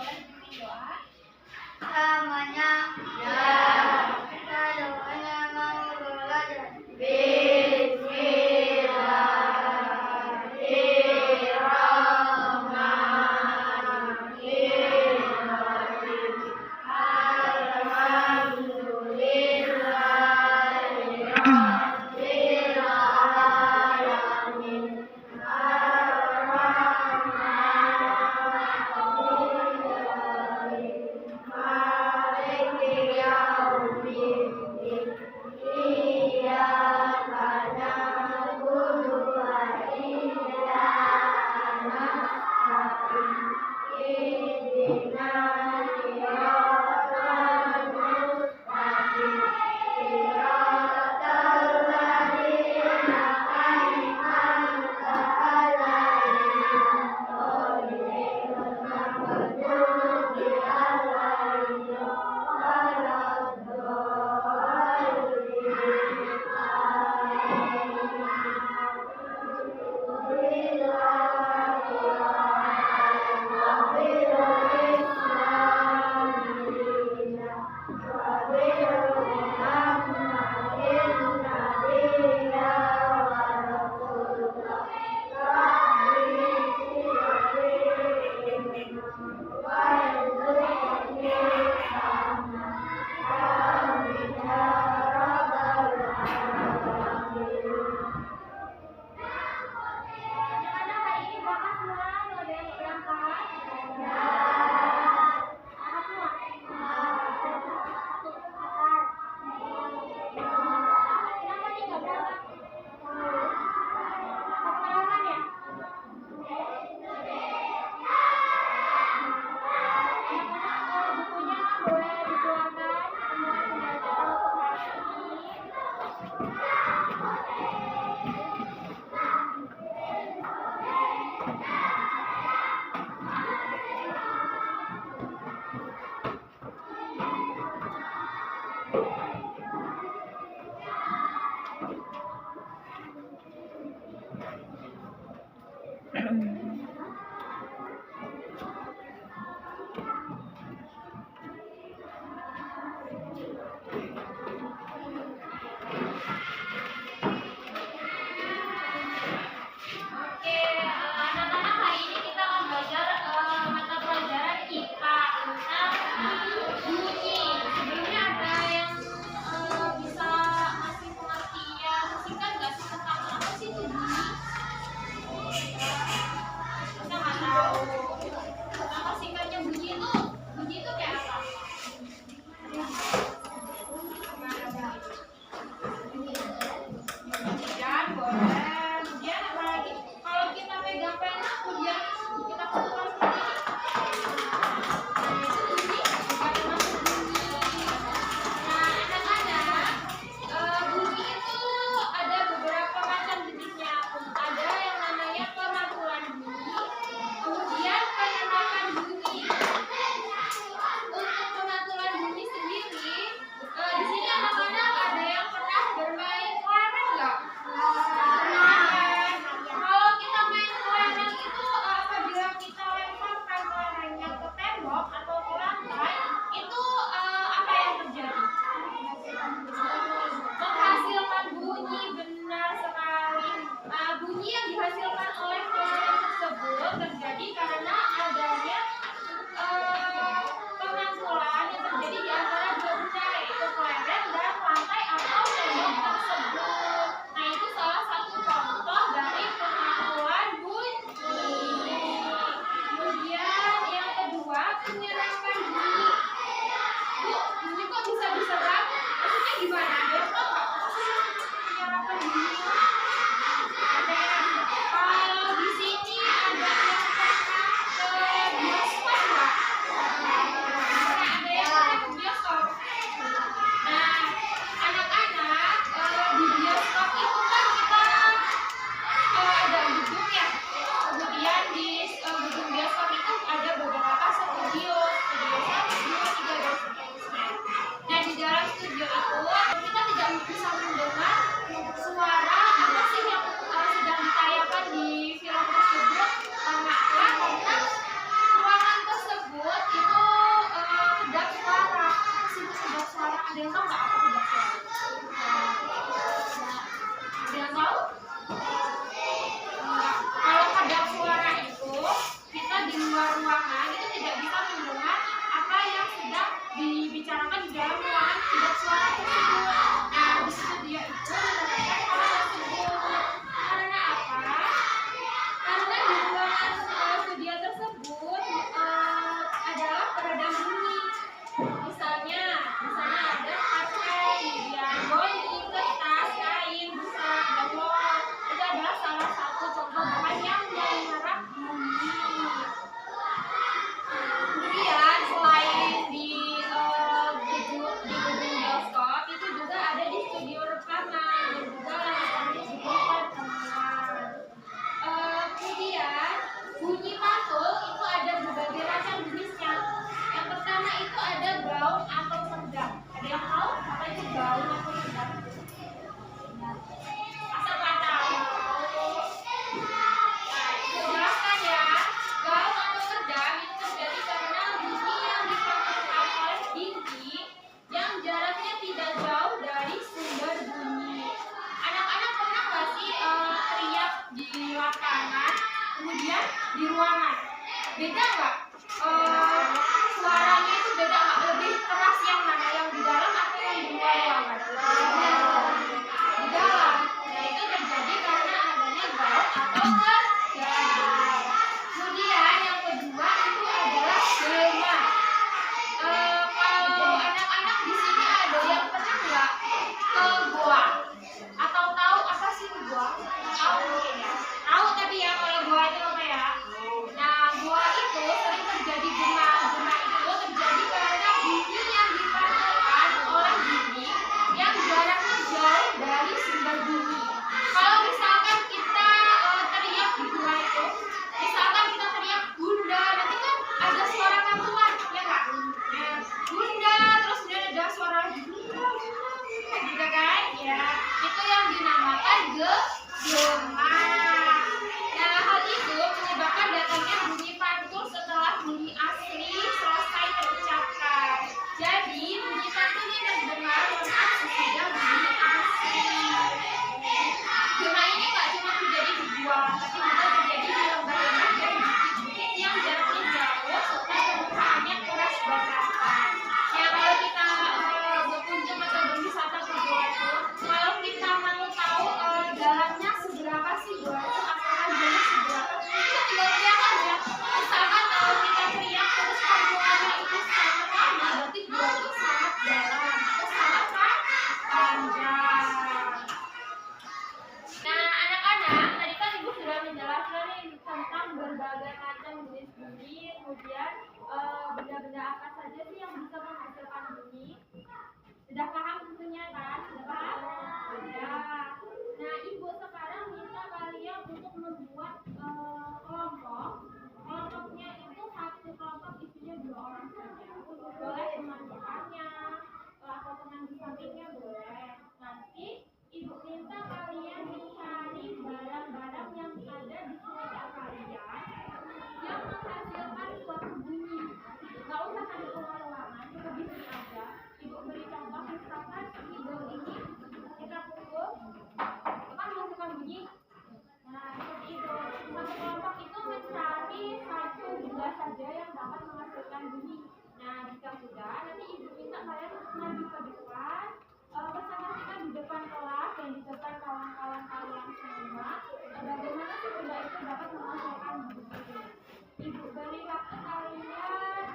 boleh pimpin doa? Semuanya. Ya. Kita doanya mau belajar. anak-anak itu ada gaun atau sedang. Ada yang tahu apa itu gaun atau sedang? Asal nggak tahu. Nah, jelaskan ya. Gaun atau sedang itu terjadi karena bunyi yang dipancarkan oleh dinding yang jaraknya tidak jauh dari sumber bunyi. Anak-anak pernah nggak sih teriak di lapangan, kemudian di ruangan? Beda nggak? Suaranya itu beda nggak? Lebih keras yang mana? Yang di dalam atau yang di luar ruangan? Di dalam. Nah, itu terjadi karena adanya gaun atau sedang. Kemudian yang kedua itu adalah gema. Kalau anak-anak di sini ada yang pernah nggak ke goa? Atau tahu apa sih goa? Tahu mungkin ya. Tahu tapi ya kalau goa itu apa ya? Nah, goa itu sering terjadi gema. Gema itu terjadi karena bunyi yang dipantulkan oleh dinding yang jaraknya jauh dari sumber bunyi. Kalau misalkan kita teriak di goa itu, misalkan kita teriak bunda, nanti kan ada suara pantulan, ya nggak? Nah, bunda, terus kemudian ada suara bunda, gitu kan? Ya, itu yang dinamakan gema. Nah, hal itu menyebabkan datangnya bunyi pantul setelah bunyi asli selesai terucapkan. Jadi, bunyi pantul ini terdengar lengkap sesudah bunyi asli. Gema ini nggak cuma terjadi di gua, tapi juga terjadi di lembah-lembah dan bukit-bukit yang jaraknya jauh serta permukaannya keras batasan. Ya, kalau kita berkunjung atau berwisata ke gua itu, kalau kita mau tahu dalamnya seberapa sih gua itu, asalkan jauhnya seberapa, kita tinggal teriak aja. Misalkan kalau kita teriak terus pantulannya itu sangat lama, berarti gua itu sangat dalam atau sangat panjang. Nah, anak-anak, tadi kan Ibu sudah menjelaskan nih tentang berbagai macam jenis bunyi, kemudian benda-benda apa saja sih yang bisa menghasilkan bunyi. Sudah paham tentunya kan? Sudah paham? Sudah. Nah, Ibu sekarang minta kalian untuk membuat kelompok. Kelompoknya itu satu kelompok isinya 2 orang saja. Boleh teman-temannya atau teman di sampingnya boleh. Nanti Ibu minta kalian mencari barang-barang yang ada di sekitar kalian yang menghasilkan suatu bunyi. Nggak usah sampai keluar ruangan, cukup di sini aja. Ibu beri contoh, misalkan hidung ini kita pukul, itu kan menghasilkan bunyi. Nah, seperti itu. Satu kelompok itu mencari satu benda saja yang dapat menghasilkan bunyi. Nah, jika sudah, nanti Ibu minta kalian maju ke depan, bersama kita di depan kelas dan di depan kawan-kawan kalian semua. Bagaimana sih benda itu dapat menghasilkan bunyi? Ibu beri waktu kalian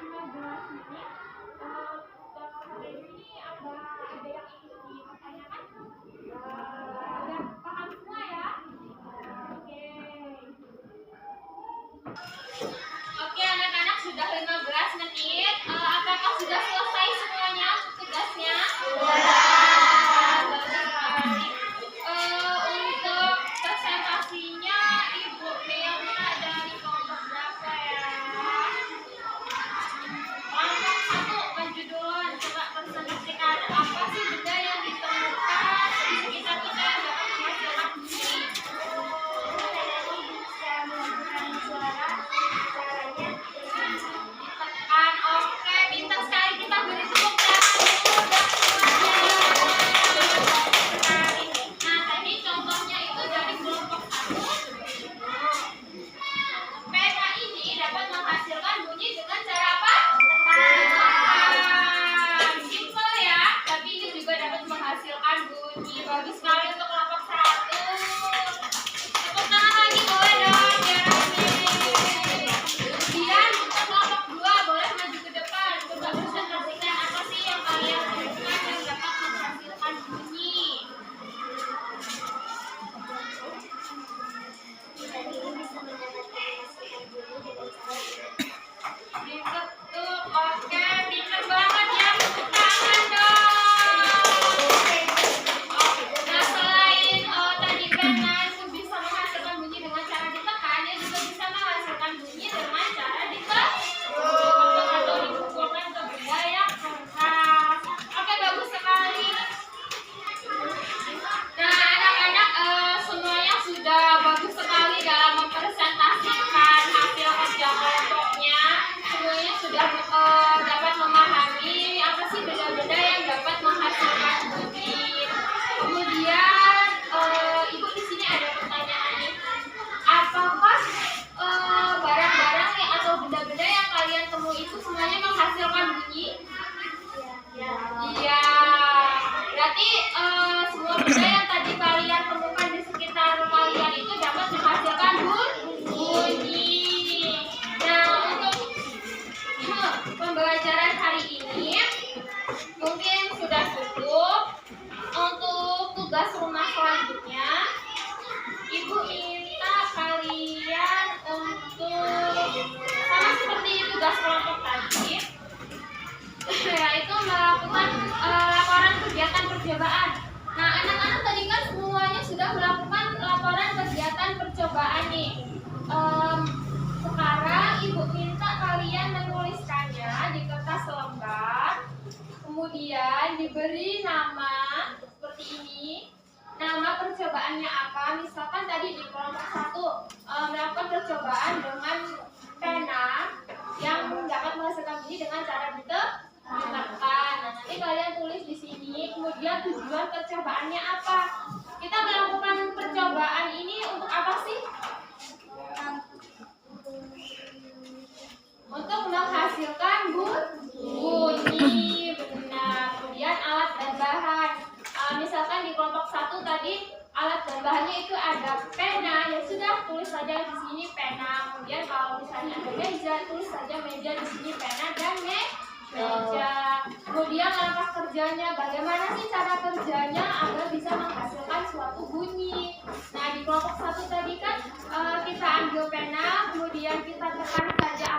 15 menit. Sampai sini ada yang ingin ditanyakan? Sudah paham semua ya? Oke, anak-anak sudah 15 menit. Apakah sudah selesai semuanya tugasnya? percobaan nih. Sekarang ibu minta kalian menuliskannya di kertas selembar, kemudian diberi nama seperti ini. Nama percobaannya apa? Misalkan tadi di kelompok 1 melakukan percobaan dengan pena yang dapat menghasilkan bunyi dengan cara ditekan. Nah, nanti kalian tulis di sini. Kemudian tujuan percobaannya apa? Kita melakukan percobaan ini untuk apa sih? Untuk menghasilkan bunyi. Benar. Kemudian alat dan bahan. Misalkan di kelompok 1 tadi alat dan bahannya itu ada pena, ya sudah tulis saja di sini pena. Kemudian kalau misalnya ada meja, tulis saja meja di sini pena dan meja. Kemudian langkah kerjanya, bagaimana sih cara kerjanya agar bisa menghasilkan suatu bunyi. Nah, di kelompok 1 tadi kan kita ambil pena, kemudian kita tekan saja